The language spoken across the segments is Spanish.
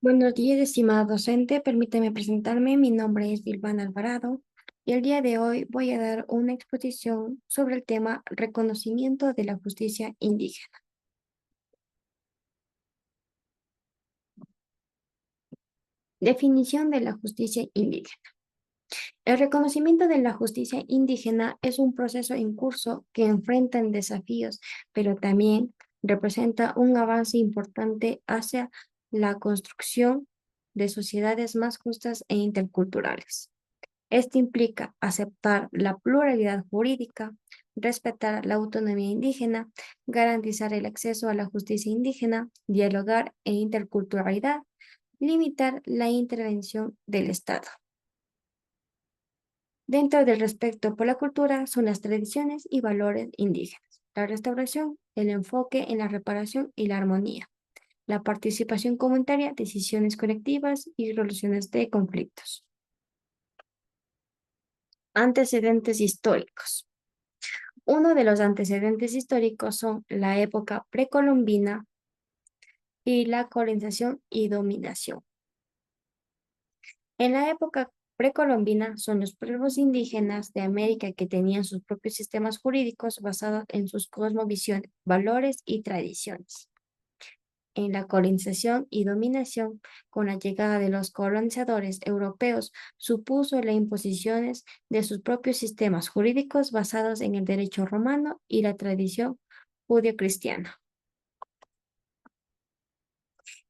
Buenos días, estimado docente. Permítame presentarme. Mi nombre es Vilvana Alvarado y el día de hoy voy a dar una exposición sobre el tema reconocimiento de la justicia indígena. Definición de la justicia indígena. El reconocimiento de la justicia indígena es un proceso en curso que enfrenta desafíos, pero también representa un avance importante hacia la construcción de sociedades más justas e interculturales. Esto implica aceptar la pluralidad jurídica, respetar la autonomía indígena, garantizar el acceso a la justicia indígena, dialogar e interculturalidad, limitar la intervención del Estado. Dentro del respeto por la cultura son las tradiciones y valores indígenas, la restauración, el enfoque en la reparación y la armonía, la participación comunitaria, decisiones colectivas y resoluciones de conflictos. Antecedentes históricos. Uno de los antecedentes históricos son la época precolombina y la colonización y dominación. En la época precolombina son los pueblos indígenas de América que tenían sus propios sistemas jurídicos basados en sus cosmovisiones, valores y tradiciones. En la colonización y dominación, con la llegada de los colonizadores europeos, supuso las imposiciones de sus propios sistemas jurídicos basados en el derecho romano y la tradición judio-cristiana.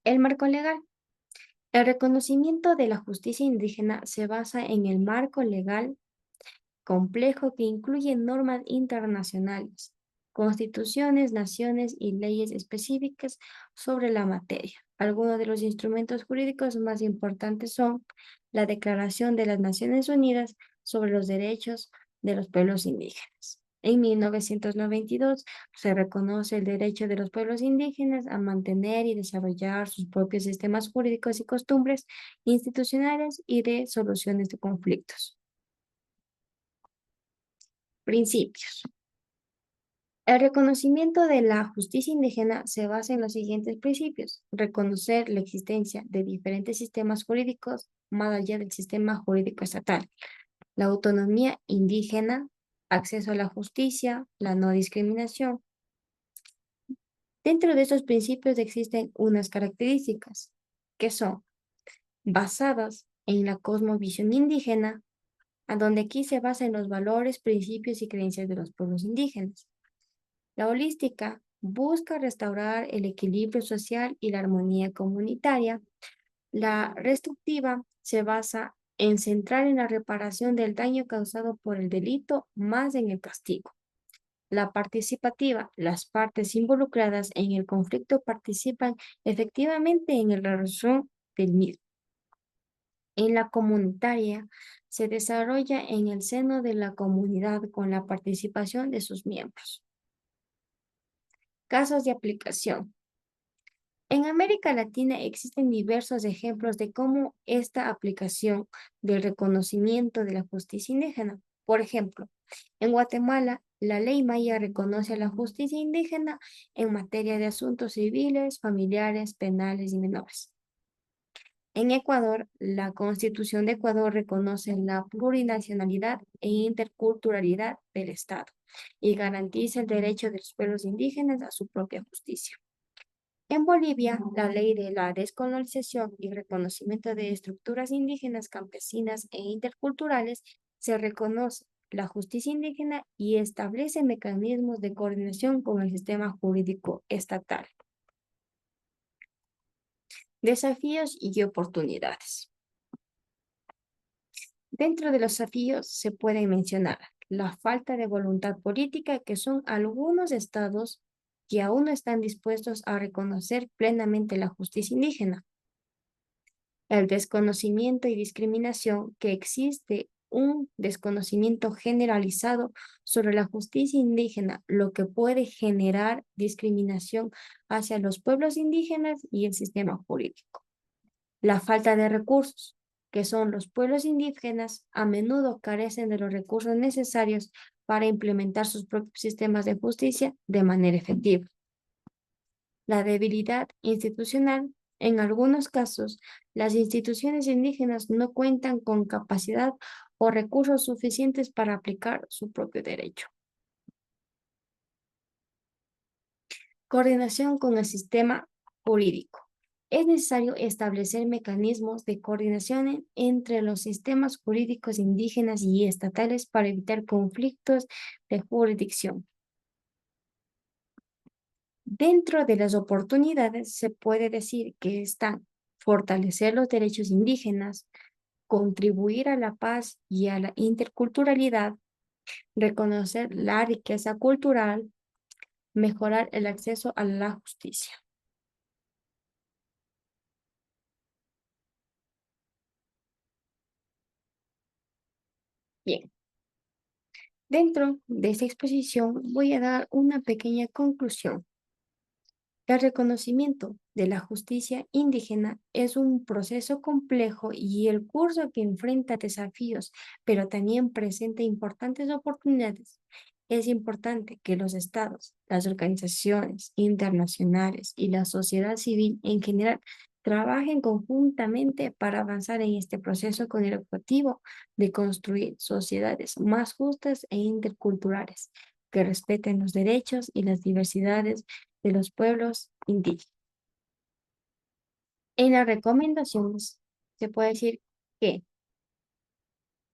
El marco legal. El reconocimiento de la justicia indígena se basa en el marco legal complejo que incluye normas internacionales, constituciones, naciones y leyes específicas sobre la materia. Algunos de los instrumentos jurídicos más importantes son la Declaración de las Naciones Unidas sobre los Derechos de los Pueblos Indígenas. En 1992 se reconoce el derecho de los pueblos indígenas a mantener y desarrollar sus propios sistemas jurídicos y costumbres institucionales y de soluciones de conflictos. Principios. El reconocimiento de la justicia indígena se basa en los siguientes principios: reconocer la existencia de diferentes sistemas jurídicos más allá del sistema jurídico estatal, la autonomía indígena, acceso a la justicia, la no discriminación. Dentro de esos principios existen unas características que son basadas en la cosmovisión indígena, a donde aquí se basa en los valores, principios y creencias de los pueblos indígenas. La holística busca restaurar el equilibrio social y la armonía comunitaria. La restrictiva se basa en centrar en la reparación del daño causado por el delito más en el castigo. La participativa, las partes involucradas en el conflicto participan efectivamente en la resolución del mismo. En la comunitaria se desarrolla en el seno de la comunidad con la participación de sus miembros. Casos de aplicación. En América Latina existen diversos ejemplos de cómo esta aplicación del reconocimiento de la justicia indígena. Por ejemplo, en Guatemala, la ley maya reconoce a la justicia indígena en materia de asuntos civiles, familiares, penales y menores. En Ecuador, la Constitución de Ecuador reconoce la plurinacionalidad e interculturalidad del Estado y garantiza el derecho de los pueblos indígenas a su propia justicia. En Bolivia, la ley de la descolonización y reconocimiento de estructuras indígenas, campesinas e interculturales se reconoce la justicia indígena y establece mecanismos de coordinación con el sistema jurídico estatal. Desafíos y oportunidades. Dentro de los desafíos se pueden mencionar la falta de voluntad política, que son algunos estados que aún no están dispuestos a reconocer plenamente la justicia indígena. El desconocimiento y discriminación, que existe un desconocimiento generalizado sobre la justicia indígena, lo que puede generar discriminación hacia los pueblos indígenas y el sistema jurídico. La falta de recursos, que son los pueblos indígenas a menudo carecen de los recursos necesarios para implementar sus propios sistemas de justicia de manera efectiva. La debilidad institucional, En algunos casos, las instituciones indígenas no cuentan con capacidad o recursos suficientes para aplicar su propio derecho. Coordinación con el sistema jurídico. Es necesario establecer mecanismos de coordinación entre los sistemas jurídicos indígenas y estatales para evitar conflictos de jurisdicción. Dentro de las oportunidades se puede decir que están fortalecer los derechos indígenas, contribuir a la paz y a la interculturalidad, reconocer la riqueza cultural, mejorar el acceso a la justicia. Bien, dentro de esta exposición voy a dar una pequeña conclusión. El reconocimiento de la justicia indígena es un proceso complejo y el curso que enfrenta desafíos, pero también presenta importantes oportunidades. Es importante que los estados, las organizaciones internacionales y la sociedad civil en general trabajen conjuntamente para avanzar en este proceso con el objetivo de construir sociedades más justas e interculturales que respeten los derechos y las diversidades de los pueblos indígenas. En las recomendaciones se puede decir que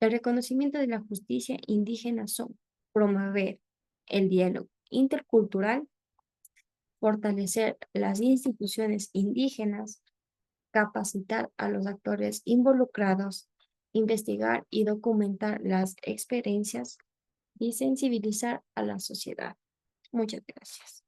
el reconocimiento de la justicia indígena son promover el diálogo intercultural, fortalecer las instituciones indígenas, capacitar a los actores involucrados, investigar y documentar las experiencias y sensibilizar a la sociedad. Muchas gracias.